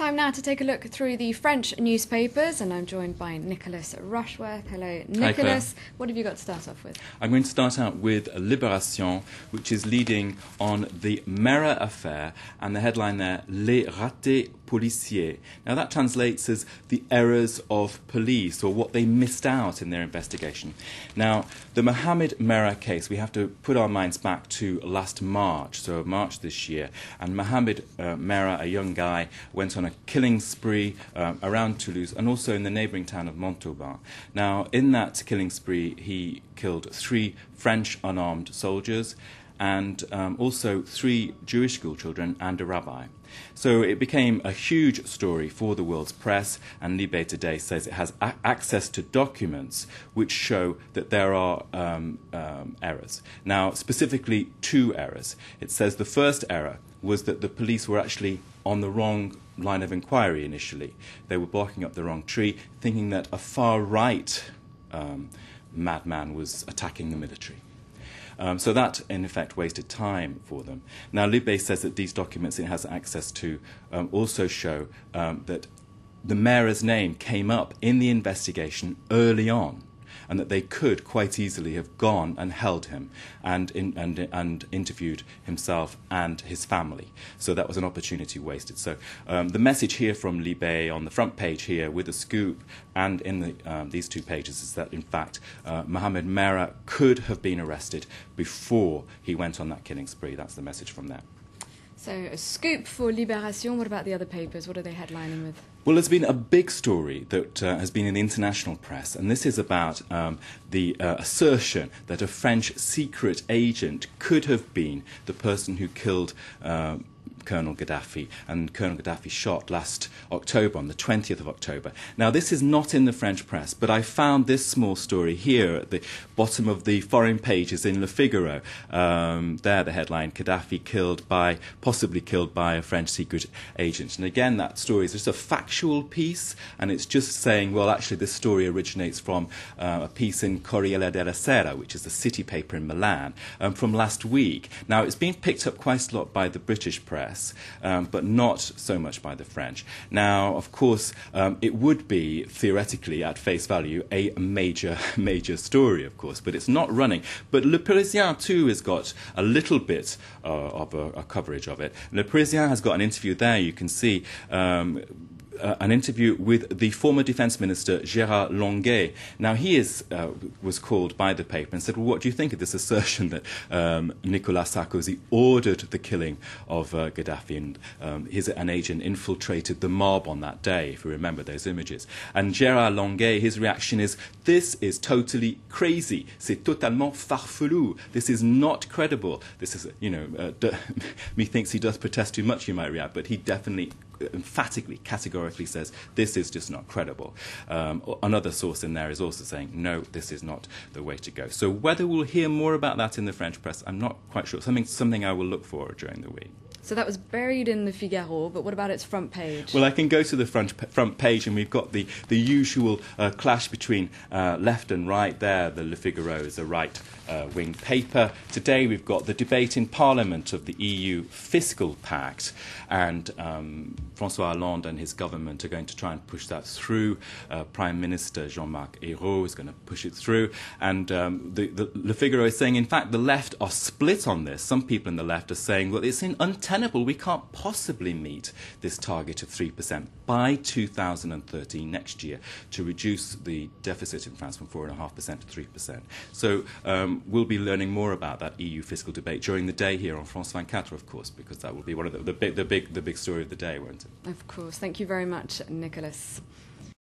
Time now to take a look through the French newspapers, and I'm joined by Nicholas Rushworth. Hello, Nicholas. What have you got to start off with? I'm going to start out with Libération, which is leading on the Mera affair, and the headline there, Les ratés policiers. Now that translates as the errors of police, or what they missed out in their investigation. Now, the Mohamed Merah case, we have to put our minds back to last March, so March this year, and Mohamed Merah, a young guy, went on a killing spree around Toulouse and also in the neighbouring town of Montauban. Now, in that killing spree, he killed 3 French unarmed soldiers and also 3 Jewish school children and a rabbi. So it became a huge story for the world's press, and Libé today says it has access to documents which show that there are errors. Now, specifically 2 errors. It says the first error was that the police were actually on the wrong line of inquiry initially. They were barking up the wrong tree, thinking that a far-right madman was attacking the military. So that, in effect, wasted time for them. Now, Libé says that these documents it has access to also show that the mayor's name came up in the investigation early on, and that they could quite easily have gone and held him and interviewed himself and his family. So that was an opportunity wasted. So the message here from Libé on the front page here with a scoop and in these 2 pages is that, in fact, Mohamed Merah could have been arrested before he went on that killing spree. That's the message from there. So, a scoop for Libération. What about the other papers? What are they headlining with? Well, there's been a big story that has been in the international press, and this is about the assertion that a French secret agent could have been the person who killed Colonel Gaddafi, and Colonel Gaddafi shot last October, on the 20th of October. Now, this is not in the French press, but I found this small story here at the bottom of the foreign pages in Le Figaro. There, the headline, Gaddafi possibly killed by a French secret agent. And again, that story is just a factual piece, and it's just saying, well, actually, this story originates from a piece in Corriere della Sera, which is the city paper in Milan, from last week. Now, it's been picked up quite a lot by the British press, but not so much by the French. Now, of course, it would be, theoretically, at face value, a major story, of course, but it's not running. But Le Parisien, too, has got a little bit of a coverage of it. Le Parisien has got an interview there, you can see, an interview with the former Defence Minister, Gérard Longuet. Now, he was called by the paper and said, well, what do you think of this assertion that Nicolas Sarkozy ordered the killing of Gaddafi, and an agent infiltrated the mob on that day, if you remember those images? And Gérard Longuet, his reaction is, this is totally crazy. C'est totalement farfelu. This is not credible. This is, methinks he does protest too much, you might react, but he definitely emphatically, categorically says this is just not credible. Another source in there is also saying, no, this is not the way to go. So whether we'll hear more about that in the French press, I'm not quite sure. Something I will look for during the week. So that was buried in the Figaro, but what about its front page? Well, I can go to the front page, and we've got the usual clash between left and right there. The Le Figaro is a right-wing paper. Today we've got the debate in Parliament of the EU Fiscal Pact, and François Hollande and his government are going to try and push that through. Prime Minister Jean-Marc Ayrault is going to push it through, and the Le Figaro is saying, in fact, the left are split on this. Some people in the left are saying, well, it's untenable. We can't possibly meet this target of 3% by 2013, next year, to reduce the deficit in France from 4.5% to 3%. So we'll be learning more about that EU fiscal debate during the day here on France 24, of course, because that will be one of the big story of the day, won't it? Of course. Thank you very much, Nicholas.